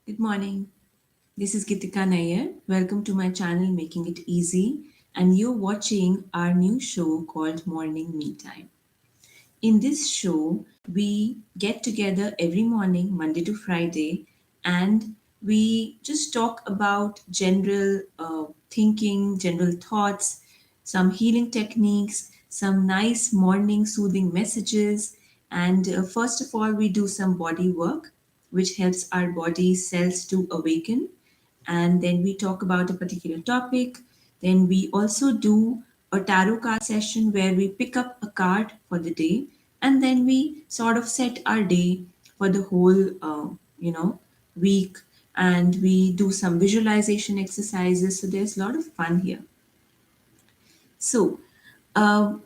Good morning. This is Geetikanayyar. Welcome to my channel Making It Easy, and you're watching our new show called Morning Me Time. In this show, we get together every morning, Monday to Friday, and we just talk about general thinking, general thoughts, some healing techniques, some nice morning soothing messages. And first of all, we do some body work, which helps our body cells to awaken. And then we talk about a particular topic. Then we also do a tarot card session where we pick up a card for the day, and then we sort of set our day for the whole, week, and we do some visualization exercises. So there's a lot of fun here. So, uh,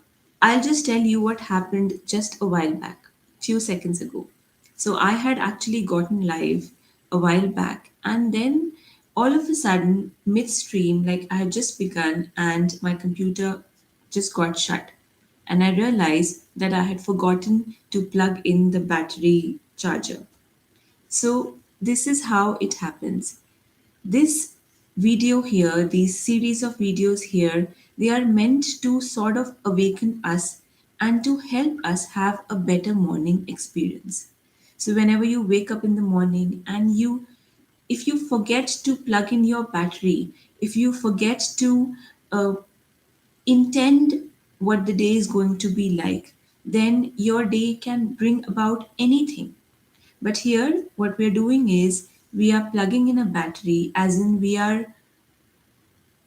I'll just tell you what happened just a while back, few seconds ago. So, I had actually gotten live a while back, and then all of a sudden, midstream, like I had just begun, and my computer just got shut. And I realized that I had forgotten to plug in the battery charger. So, this is how it happens. This video here, these series of videos here, they are meant to sort of awaken us and to help us have a better morning experience. So whenever you wake up in the morning and if you forget to plug in your battery, if you forget to uh, intend what the day is going to be like, then your day can bring about anything. But here, what we're doing is we are plugging in a battery, as in we are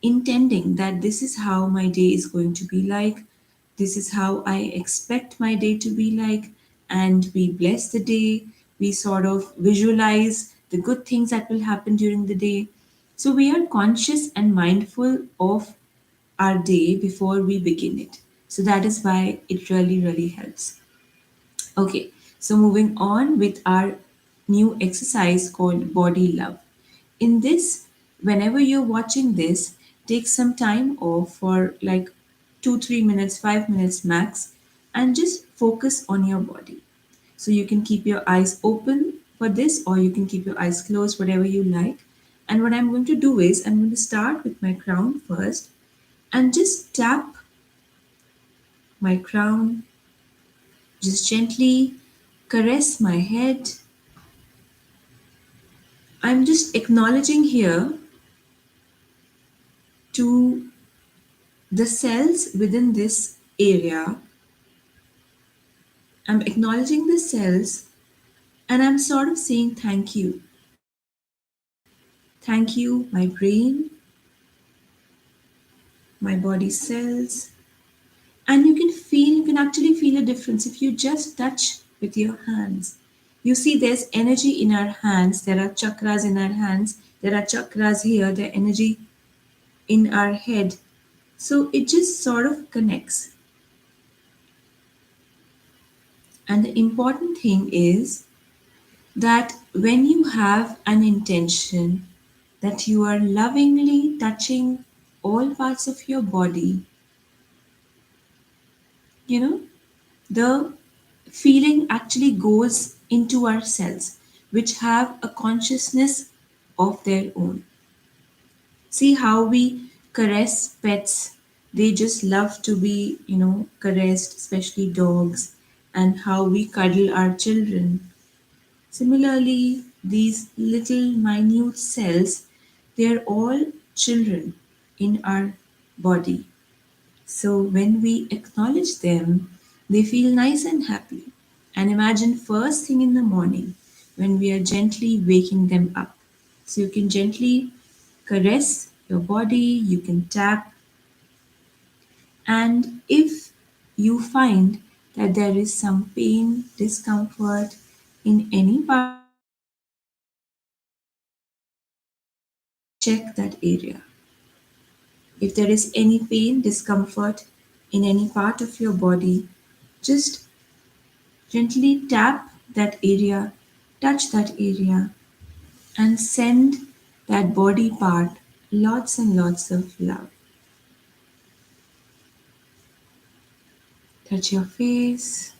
intending that this is how my day is going to be like, this is how I expect my day to be like, and we bless the day, we sort of visualize the good things that will happen during the day. So we are conscious and mindful of our day before we begin it. So that is why it really, really helps. Okay, so moving on with our new exercise called Body Love. In this, whenever you're watching this, take some time off for like 2, 3 minutes, 5 minutes max, and just focus on your body. So you can keep your eyes open for this, or you can keep your eyes closed, whatever you like. And what I'm going to do is, I'm going to start with my crown first and just tap my crown, just gently caress my head. I'm just acknowledging here to the cells within this area. I'm acknowledging the cells and I'm sort of saying thank you. Thank you, my brain, my body cells. And you can actually feel a difference if you just touch with your hands. You see, there's energy in our hands, there are chakras in our hands, there are chakras here, there energy in our head. So it just sort of connects. And the important thing is that when you have an intention that you are lovingly touching all parts of your body, you know, the feeling actually goes into our cells, which have a consciousness of their own. See how we caress pets. They just love to be, caressed, especially dogs, and how we cuddle our children. Similarly, these little minute cells, they're all children in our body. So when we acknowledge them, they feel nice and happy. And imagine first thing in the morning when we are gently waking them up. So you can gently caress your body, you can tap, and if you find that there is some pain, discomfort in any part of your body, check that area. If there is any pain, discomfort in any part of your body, just gently tap that area, touch that area, and send that body part lots and lots of love. Touch your face,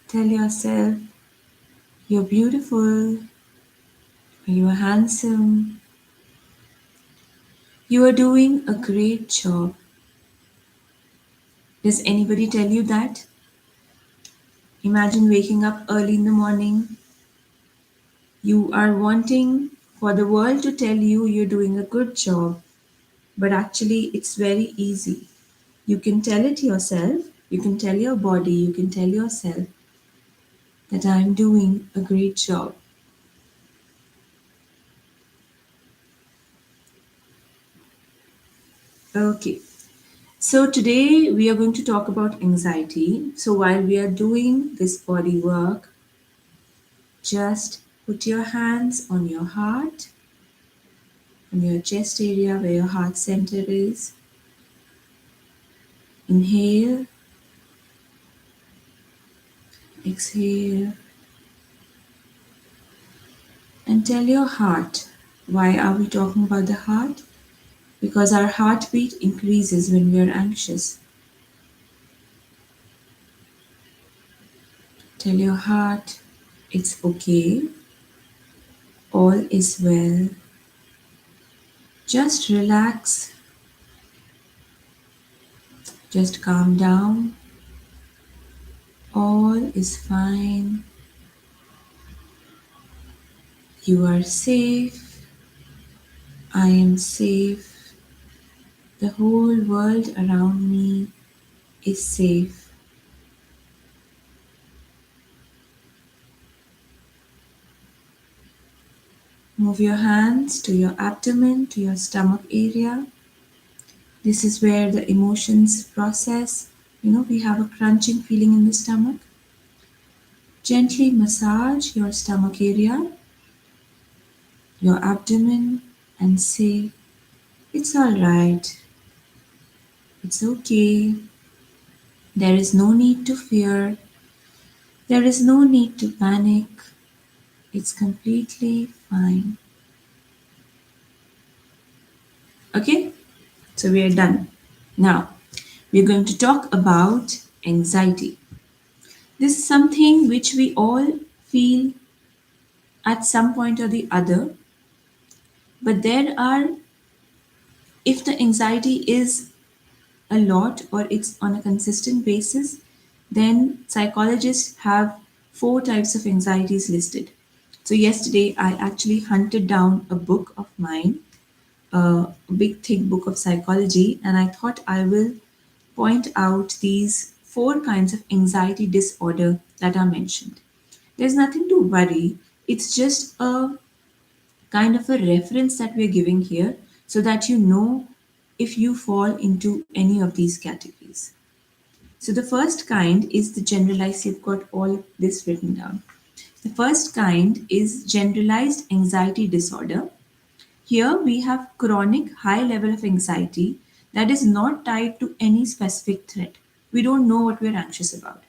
tell yourself You're beautiful, you are handsome, you are doing a great job. Does anybody tell you that? Imagine waking up early in the morning. You are wanting for the world to tell you you're doing a good job, but actually, it's very easy. You can tell it yourself, you can tell your body, you can tell yourself that I'm doing a great job. Okay, so today we are going to talk about anxiety. So while we are doing this body work, just put your hands on your heart, on your chest area where your heart center is. Inhale, exhale, and tell your heart. Why are we talking about the heart? Because our heartbeat increases when we are anxious. Tell your heart it's okay, all is well. Just relax, just calm down. All is fine. You are safe. I am safe. The whole world around me is safe. Move your hands to your abdomen, to your stomach area. This is where the emotions process. We have a crunching feeling in the stomach. Gently massage your stomach area, your abdomen, and say, it's alright, it's okay, there is no need to fear, there is no need to panic, it's completely fine. Okay, so we are done. Now, we're going to talk about anxiety. This is something which we all feel at some point or the other, but if the anxiety is a lot or it's on a consistent basis, then psychologists have four types of anxieties listed. So, yesterday I actually hunted down a book of mine, a big, thick book of psychology, and I thought I will point out these four kinds of anxiety disorder that are mentioned. There's nothing to worry, it's just a kind of a reference that we're giving here so that you know if you fall into any of these categories. So the first kind is the generalized, you've got all of this written down. The first kind is generalized anxiety disorder. Here we have chronic high level of anxiety that is not tied to any specific threat. We don't know what we're anxious about.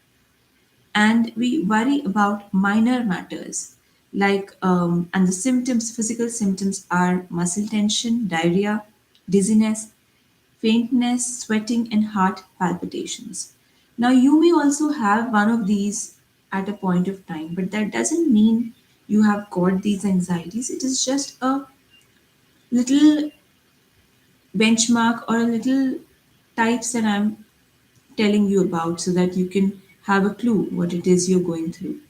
And we worry about minor matters and the symptoms, physical symptoms are muscle tension, diarrhea, dizziness, faintness, sweating, and heart palpitations. Now, you may also have one of these at a point of time, but that doesn't mean you have got these anxieties. It is just a little benchmark or a little types that I'm telling you about so that you can have a clue what it is you're going through.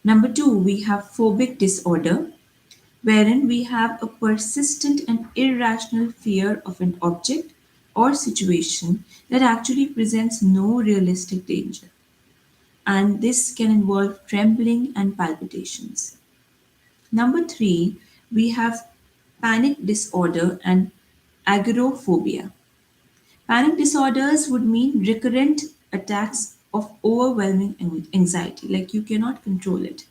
Number two, we have phobic disorder, wherein we have a persistent and irrational fear of an object or situation that actually presents no realistic danger. And this can involve trembling and palpitations. Number three, we have panic disorder and agoraphobia. Panic disorders would mean recurrent attacks of overwhelming anxiety, like you cannot control it.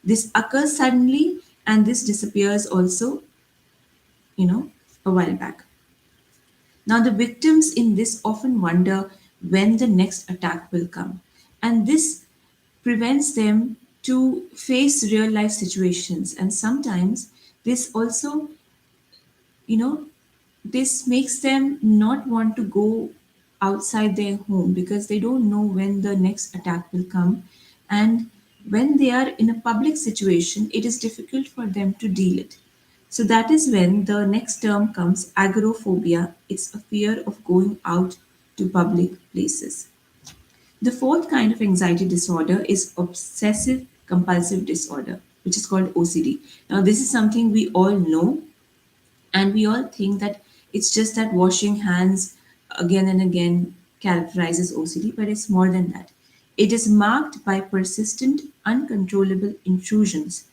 This occurs suddenly and this disappears also, you know, a while back. Now, the victims in this often wonder when the next attack will come, and this prevents them to face real life situations. And sometimes this also, you know, this makes them not want to go outside their home because they don't know when the next attack will come, and when they are in a public situation, it is difficult for them to deal it. So that is when the next term comes, agoraphobia. It's a fear of going out to public places. The fourth kind of anxiety disorder is obsessive compulsive disorder, which is called OCD. Now, this is something we all know, and we all think that it's just that washing hands again and again characterizes OCD, but it's more than that. It is marked by persistent, uncontrollable intrusions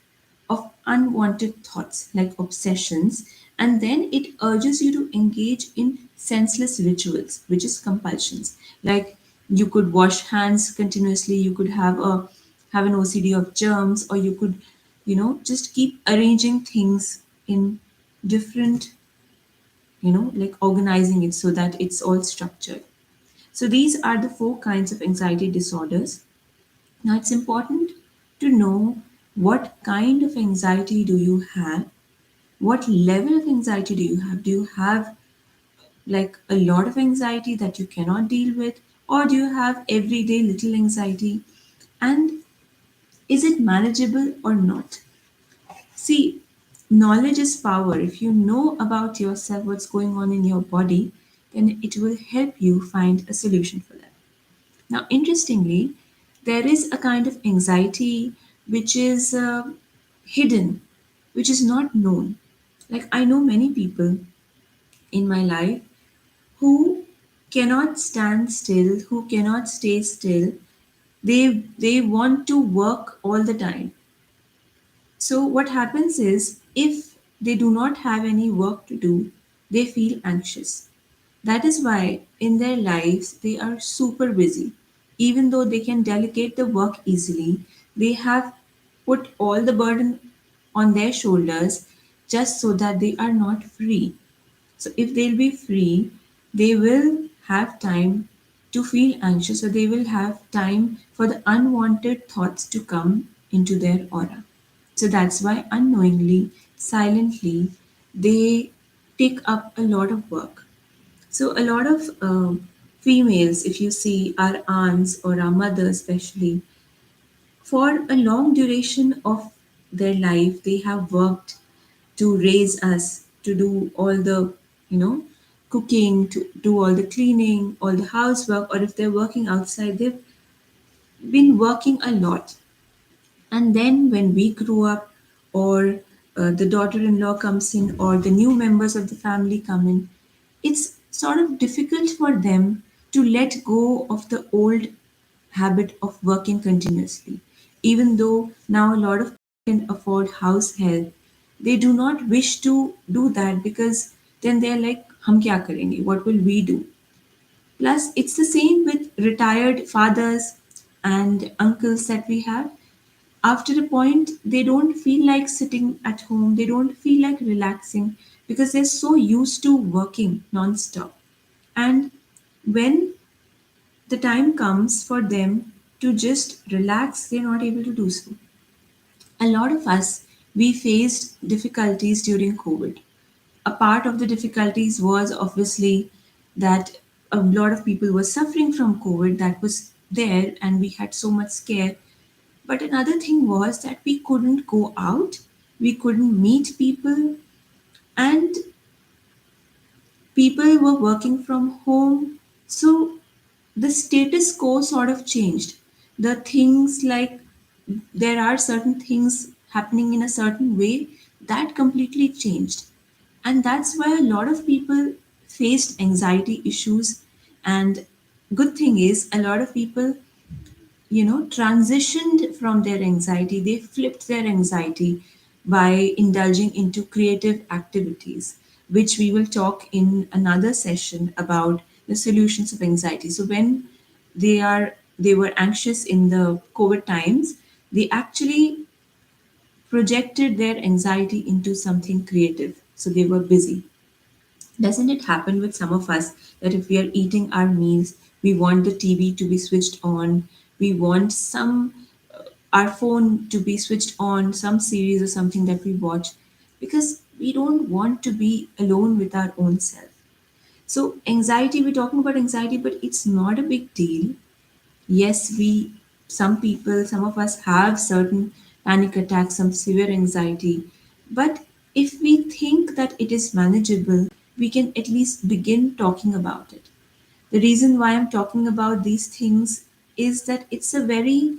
of unwanted thoughts like obsessions, and then it urges you to engage in senseless rituals, which is compulsions. Like you could wash hands continuously, you could have an OCD of germs, or you could, just keep arranging things in different, like organizing it so that it's all structured. So these are the four kinds of anxiety disorders. Now it's important to know what kind of anxiety do you have? What level of anxiety do you have? Do you have like a lot of anxiety that you cannot deal with? Or do you have everyday little anxiety? And is it manageable or not? See, knowledge is power. If you know about yourself, what's going on in your body, then it will help you find a solution for that. Now, interestingly, there is a kind of anxiety which is hidden, which is not known. Like, I know many people in my life who cannot stand still, who cannot stay still. They want to work all the time. So, what happens is if they do not have any work to do, they feel anxious. That is why in their lives they are super busy. Even though they can delegate the work easily, they have put all the burden on their shoulders just so that they are not free. So if they'll be free, they will have time to feel anxious, or they will have time for the unwanted thoughts to come into their aura. So that's why unknowingly, silently, they take up a lot of work. So a lot of females, if you see our aunts or our mothers especially, for a long duration of their life, they have worked to raise us, to do all the, cooking, to do all the cleaning, all the housework, or if they're working outside, they've been working a lot. And then when we grew up, or the daughter in law comes in, or the new members of the family come in, it's sort of difficult for them to let go of the old habit of working continuously. Even though now a lot of people can afford house help, they do not wish to do that because then they're like, hum kya karenge? What will we do? Plus, it's the same with retired fathers and uncles that we have. After a point, they don't feel like sitting at home, they don't feel like relaxing because they're so used to working non-stop. And when the time comes for them to just relax, they're not able to do so. A lot of us, we faced difficulties during COVID. A part of the difficulties was obviously that a lot of people were suffering from COVID, that was there, and we had so much scare. But another thing was that we couldn't go out, we couldn't meet people, and people were working from home. So the status quo sort of changed. The things like there are certain things happening in a certain way that completely changed. And that's why a lot of people faced anxiety issues. And good thing is, a lot of people transitioned from their anxiety. They flipped their anxiety by indulging into creative activities, which we will talk in another session about the solutions of anxiety. So when they were anxious in the COVID times, they actually projected their anxiety into something creative. So they were busy. Doesn't it happen with some of us that if we are eating our meals, we want the TV to be switched on, we want our phone to be switched on, some series or something that we watch, because we don't want to be alone with our own self. So anxiety, we're talking about anxiety, but it's not a big deal. Yes, we Some of us have certain panic attacks, some severe anxiety. But if we think that it is manageable, we can at least begin talking about it. The reason why I'm talking about these things is that it's a very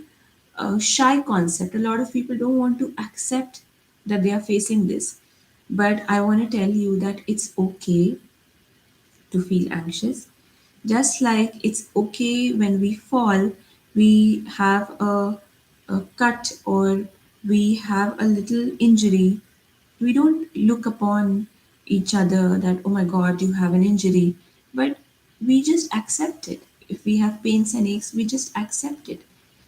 shy concept. A lot of people don't want to accept that they are facing this. But I want to tell you that it's okay to feel anxious. Just like it's okay when we fall, we have a cut or we have a little injury. We don't look upon each other that, oh my God, you have an injury, but we just accept it. If we have pains and aches, we just accept it.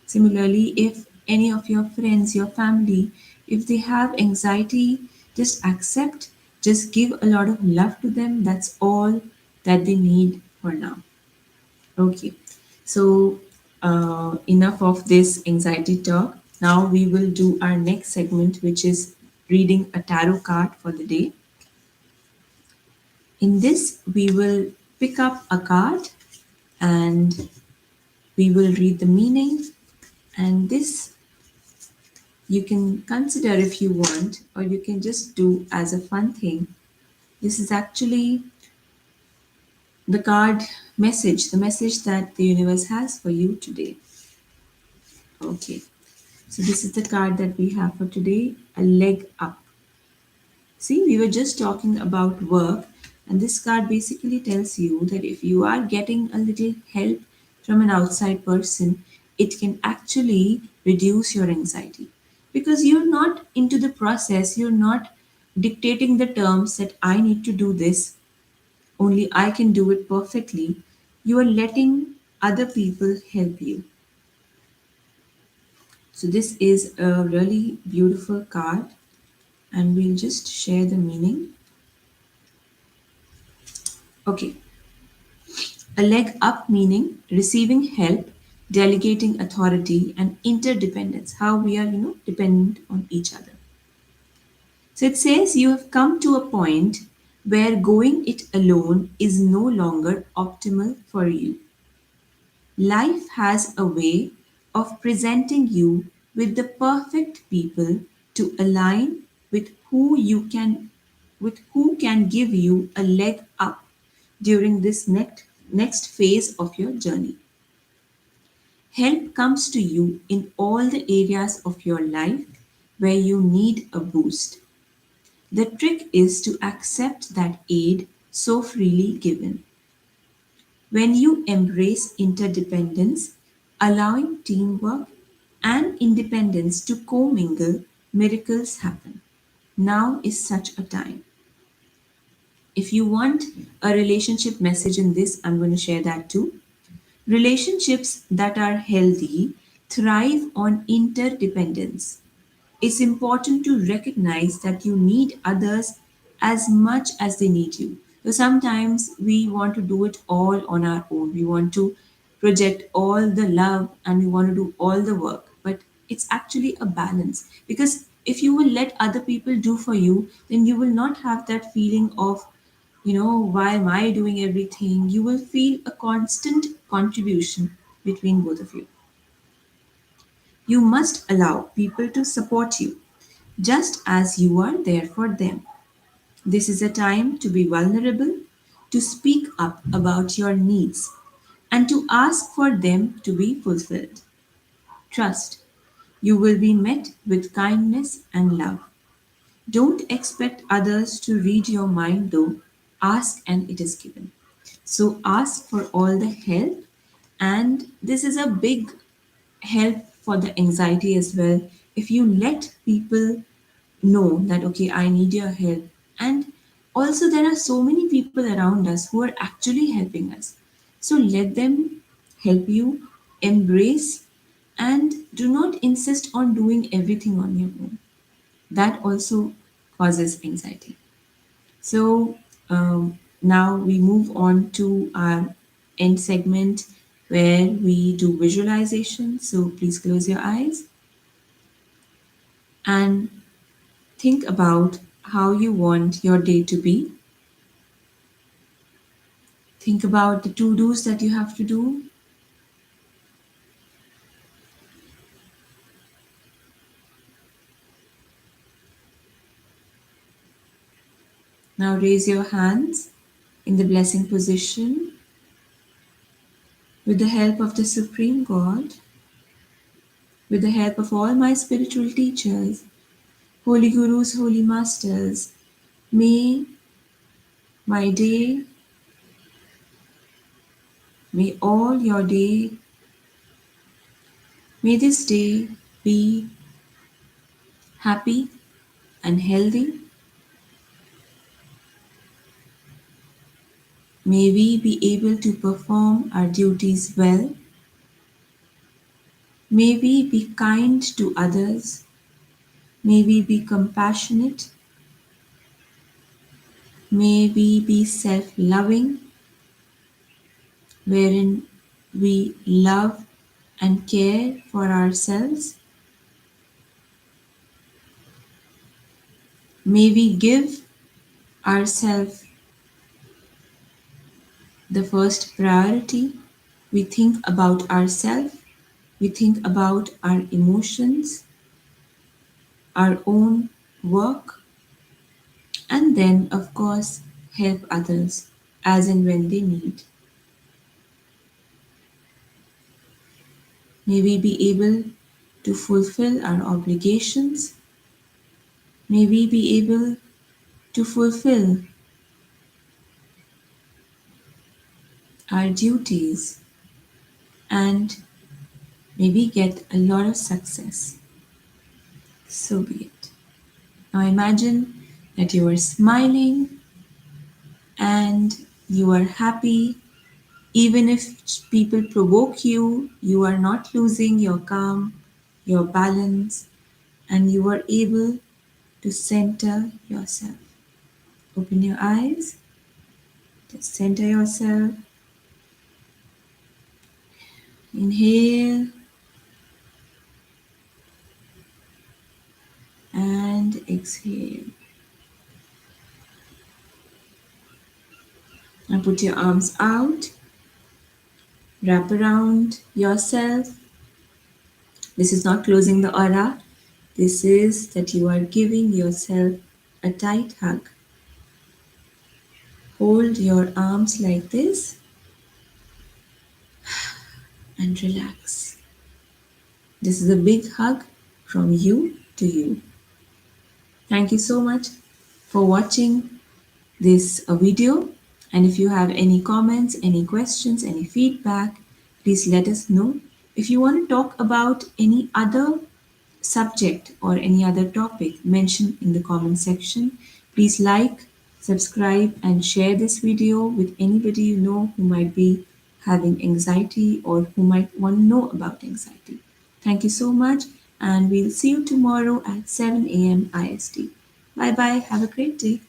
Similarly, if any of your friends, your family, if they have anxiety, just accept, just give a lot of love to them. That's all that they need for now. Okay, so enough of this anxiety talk. Now we will do our next segment, which is reading a tarot card for the day. In this, we will pick up a card and we will read the meaning. And this you can consider if you want, or you can just do as a fun thing. This is actually the card message, the message that the universe has for you today. Okay, so this is the card that we have for today, a leg up. See, we were just talking about work, and this card basically tells you that if you are getting a little help from an outside person, it can actually reduce your anxiety because you're not into the process, you're not dictating the terms that I need to do this, only I can do it perfectly. You are letting other people help you. So, this is a really beautiful card, and we'll just share the meaning. Okay, a leg up meaning receiving help, delegating authority, and interdependence. How we are, dependent on each other. So it says you have come to a point where going it alone is no longer optimal for you. Life has a way of presenting you with the perfect people to align with who can give you a leg up during this next phase of your journey. Help comes to you in all the areas of your life where you need a boost. The trick is to accept that aid so freely given. When you embrace interdependence, allowing teamwork and independence to commingle, miracles happen. Now is such a time. If you want a relationship message in this, I'm going to share that too. Relationships that are healthy thrive on interdependence. It's important to recognize that you need others as much as they need you. So sometimes we want to do it all on our own. We want to project all the love and we want to do all the work. But it's actually a balance because if you will let other people do for you, then you will not have that feeling of, why am I doing everything? You will feel a constant contribution between both of you. You must allow people to support you just as you are there for them. This is a time to be vulnerable, to speak up about your needs, and to ask for them to be fulfilled. Trust, you will be met with kindness and love. Don't expect others to read your mind though. Ask and it is given. So ask for all the help, and this is a big help for the anxiety as well. If you let people know that, okay, I need your help, and also there are so many people around us who are actually helping us. So let them help you, embrace, and do not insist on doing everything on your own. That also causes anxiety. So now we move on to our end segment where we do visualization. So please close your eyes and think about how you want your day to be. Think about the to dos that you have to do. Now raise your hands in the blessing position with the help of the Supreme God, with the help of all my spiritual teachers, holy gurus, holy masters. May my day, may all your day, may this day be happy and healthy. May we be able to perform our duties well. May we be kind to others. May we be compassionate. May we be self loving, wherein we love and care for ourselves. May we give ourselves the first priority. We think about ourselves, we think about our emotions, our own work, and then, of course, help others as and when they need. May we be able to fulfill our obligations. May we be able to fulfill our duties and may we get a lot of success. So be it. Now imagine that you are smiling and you are happy. Even if people provoke you, you are not losing your calm, your balance, and you are able to center yourself. Open your eyes, just center yourself. Inhale and exhale. Now put your arms out, wrap around yourself. This is not closing the aura. This is that you are giving yourself a tight hug. Hold your arms like this and relax. This is a big hug from you to you. Thank you so much for watching this video. And if you have any comments, any questions, any feedback, please let us know. If you want to talk about any other subject or any other topic, mention in the comment section. Please like, subscribe, and share this video with anybody you know who might be having anxiety or who might want to know about anxiety. Thank you so much, and we'll see you tomorrow at 7 a.m. IST. Bye bye. Have a great day.